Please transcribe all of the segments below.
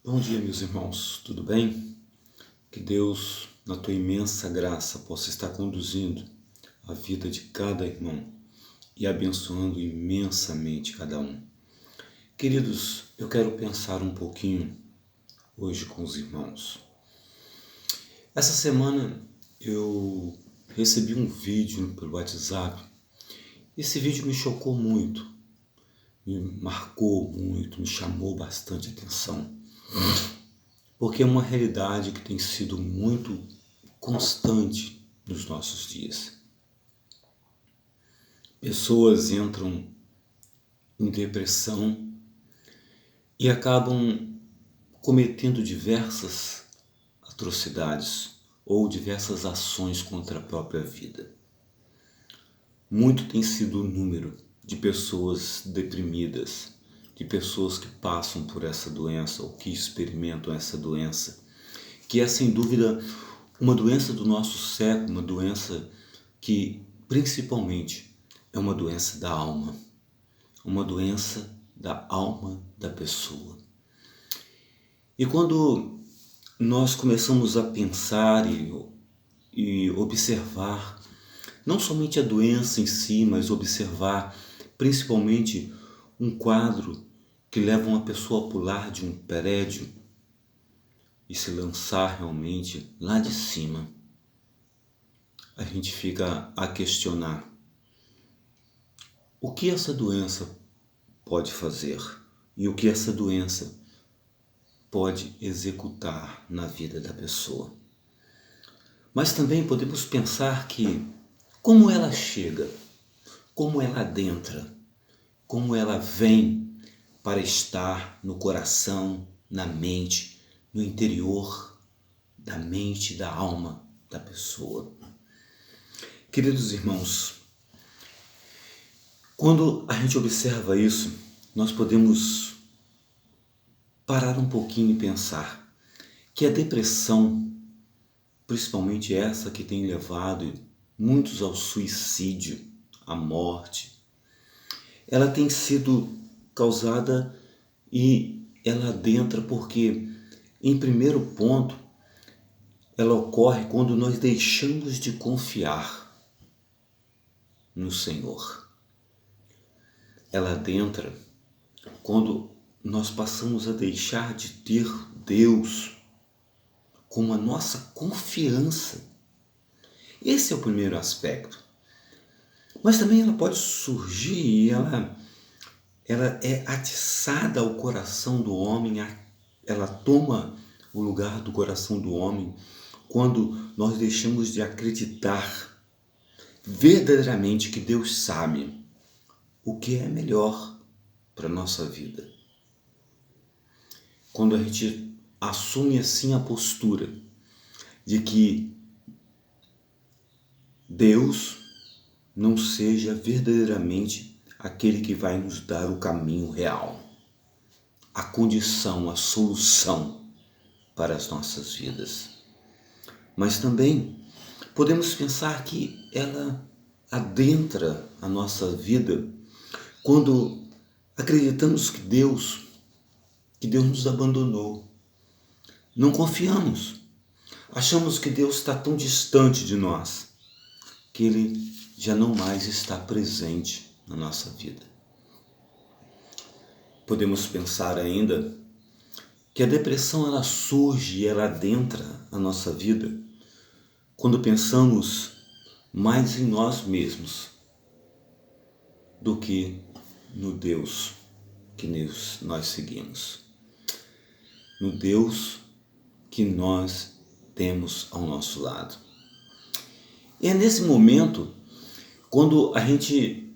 Bom dia, meus irmãos, tudo bem? Que Deus, na tua imensa graça, possa estar conduzindo a vida de cada irmão e abençoando imensamente cada um. Queridos, eu quero pensar um pouquinho hoje com os irmãos. Essa semana eu recebi um vídeo pelo WhatsApp. Esse vídeo me chocou muito, me marcou muito, me chamou bastante atenção. Porque é uma realidade que tem sido muito constante nos nossos dias. Pessoas entram em depressão e acabam cometendo diversas atrocidades ou diversas ações contra a própria vida. Muito tem sido o número de pessoas deprimidas, de pessoas que passam por essa doença ou que experimentam essa doença, que é sem dúvida uma doença do nosso século, uma doença que principalmente é uma doença da alma, uma doença da alma da pessoa. E quando nós começamos a pensar e observar não somente a doença em si, mas observar principalmente um quadro que leva uma pessoa a pular de um prédio e se lançar realmente lá de cima, a gente fica a questionar o que essa doença pode fazer e o que essa doença pode executar na vida da pessoa. Mas também podemos pensar que como ela chega, como ela adentra, como ela vem para estar no coração, na mente, no interior da mente, da alma da pessoa. Queridos irmãos, quando a gente observa isso, nós podemos parar um pouquinho e pensar que a depressão, principalmente essa que tem levado muitos ao suicídio, à morte, ela tem sido causada e ela adentra porque, em primeiro ponto, ela ocorre quando nós deixamos de confiar no Senhor. Ela adentra quando nós passamos a deixar de ter Deus como a nossa confiança. Esse é o primeiro aspecto. Mas também ela pode surgir e ela é atiçada ao coração do homem, ela toma o lugar do coração do homem quando nós deixamos de acreditar verdadeiramente que Deus sabe o que é melhor para a nossa vida. Quando a gente assume assim a postura de que Deus não seja verdadeiramente aquele que vai nos dar o caminho real, a condição, a solução para as nossas vidas. Mas também podemos pensar que ela adentra a nossa vida quando acreditamos que Deus nos abandonou. Não confiamos. Achamos que Deus está tão distante de nós que Ele já não mais está presente na nossa vida. Podemos pensar ainda que a depressão ela surge e ela adentra a nossa vida quando pensamos mais em nós mesmos do que no Deus que nós seguimos, no Deus que nós temos ao nosso lado. E é nesse momento, quando a gente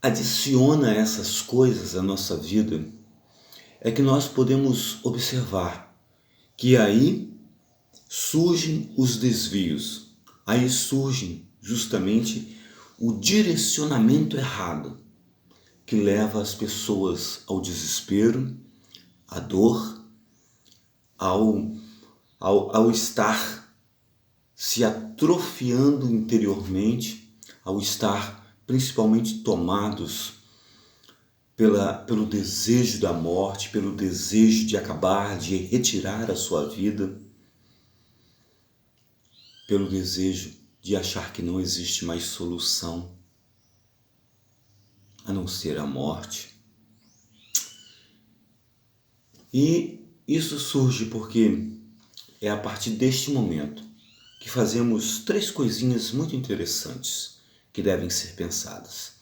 adiciona essas coisas à nossa vida, é que nós podemos observar que aí surgem os desvios, aí surgem justamente o direcionamento errado que leva as pessoas ao desespero, à dor, ao estar se atrofiando interiormente, ao estar principalmente tomados pelo desejo da morte, pelo desejo de acabar, de retirar a sua vida, pelo desejo de achar que não existe mais solução a não ser a morte. E isso surge porque é a partir deste momento que fazemos 3 coisinhas muito interessantes que devem ser pensadas.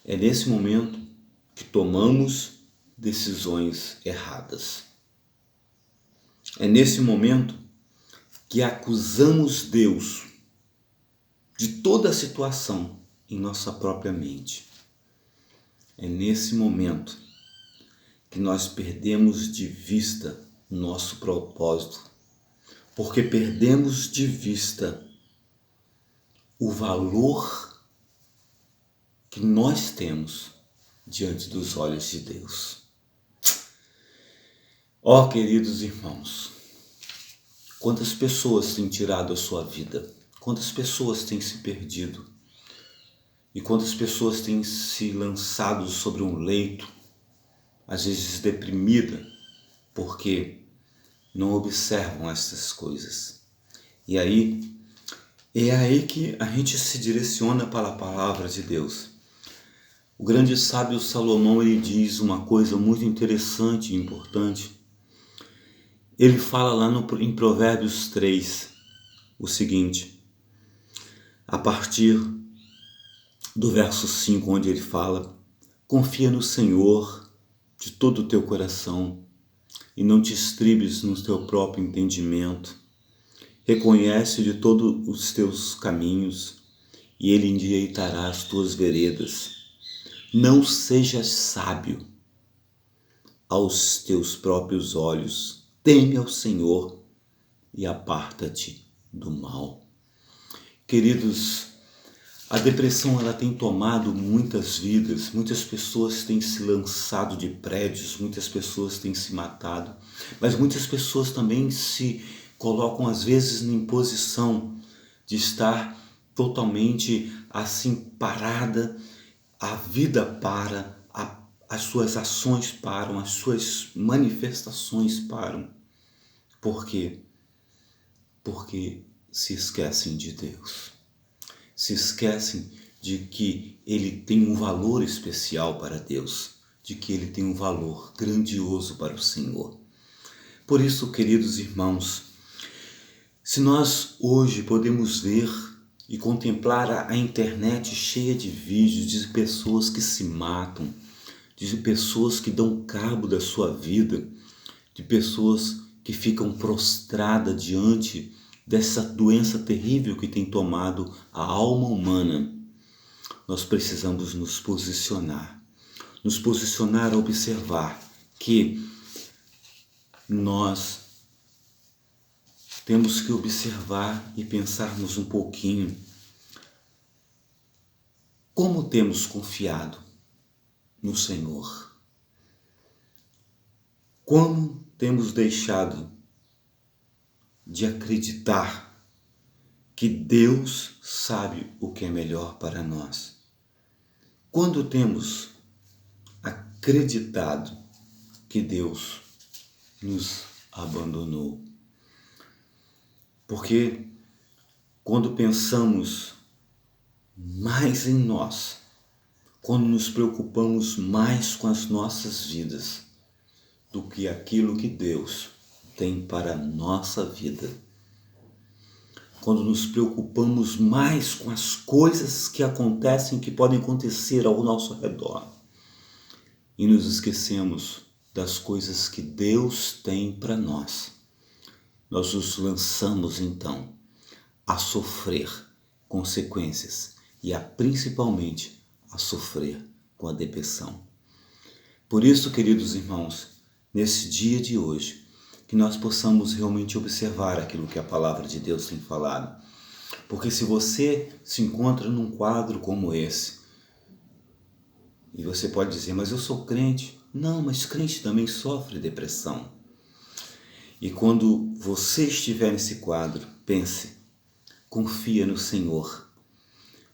É nesse momento que tomamos decisões erradas. É nesse momento que acusamos Deus de toda a situação em nossa própria mente. É nesse momento que nós perdemos de vista o nosso propósito, porque perdemos de vista o valor que nós temos diante dos olhos de Deus. Ó, queridos irmãos, quantas pessoas têm tirado a sua vida, quantas pessoas têm se perdido e quantas pessoas têm se lançado sobre um leito, às vezes deprimida, porque não observam essas coisas. E aí, é aí que a gente se direciona para a palavra de Deus. O grande sábio Salomão, ele diz uma coisa muito interessante e importante. Ele fala lá em Provérbios 3, o seguinte, a partir do verso 5, onde ele fala: confia no Senhor de todo o teu coração e não te estribes no teu próprio entendimento. Reconhece de todos os teus caminhos e ele endireitará as tuas veredas. Não sejas sábio aos teus próprios olhos. Teme ao Senhor e aparta-te do mal. Queridos, a depressão ela tem tomado muitas vidas, muitas pessoas têm se lançado de prédios, muitas pessoas têm se matado, mas muitas pessoas também se colocam às vezes em posição de estar totalmente assim parada, a vida para, as suas ações param, as suas manifestações param. Por quê? Porque se esquecem de Deus. Se esquecem de que Ele tem um valor especial para Deus, de que Ele tem um valor grandioso para o Senhor. Por isso, queridos irmãos, se nós hoje podemos ver e contemplar a internet cheia de vídeos de pessoas que se matam, de pessoas que dão cabo da sua vida, de pessoas que ficam prostradas diante dessa doença terrível que tem tomado a alma humana, nós precisamos nos posicionar a observar que nós temos que observar e pensarmos um pouquinho como temos confiado no Senhor, como temos deixado de acreditar que Deus sabe o que é melhor para nós. Quando temos acreditado que Deus nos abandonou. Porque quando pensamos mais em nós, quando nos preocupamos mais com as nossas vidas do que aquilo que Deus tem para a nossa vida, quando nos preocupamos mais com as coisas que acontecem, que podem acontecer ao nosso redor, e nos esquecemos das coisas que Deus tem para nós, nós nos lançamos então a sofrer consequências e principalmente a sofrer com a depressão. Por isso, queridos irmãos, nesse dia de hoje, que nós possamos realmente observar aquilo que a palavra de Deus tem falado. Porque se você se encontra num quadro como esse, e você pode dizer, mas eu sou crente. Não, mas crente também sofre depressão. E quando você estiver nesse quadro, pense, confia no Senhor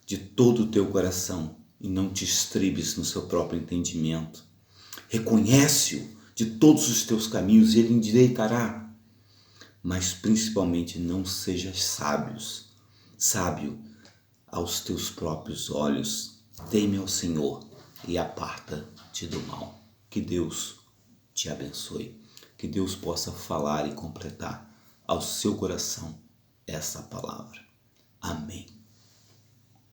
de todo o teu coração e não te estribes no seu próprio entendimento. Reconhece-o de todos os teus caminhos e ele endireitará. Mas principalmente não sejas sábio aos teus próprios olhos. Teme ao Senhor e aparta-te do mal. Que Deus te abençoe. Que Deus possa falar e completar ao seu coração essa palavra. Amém.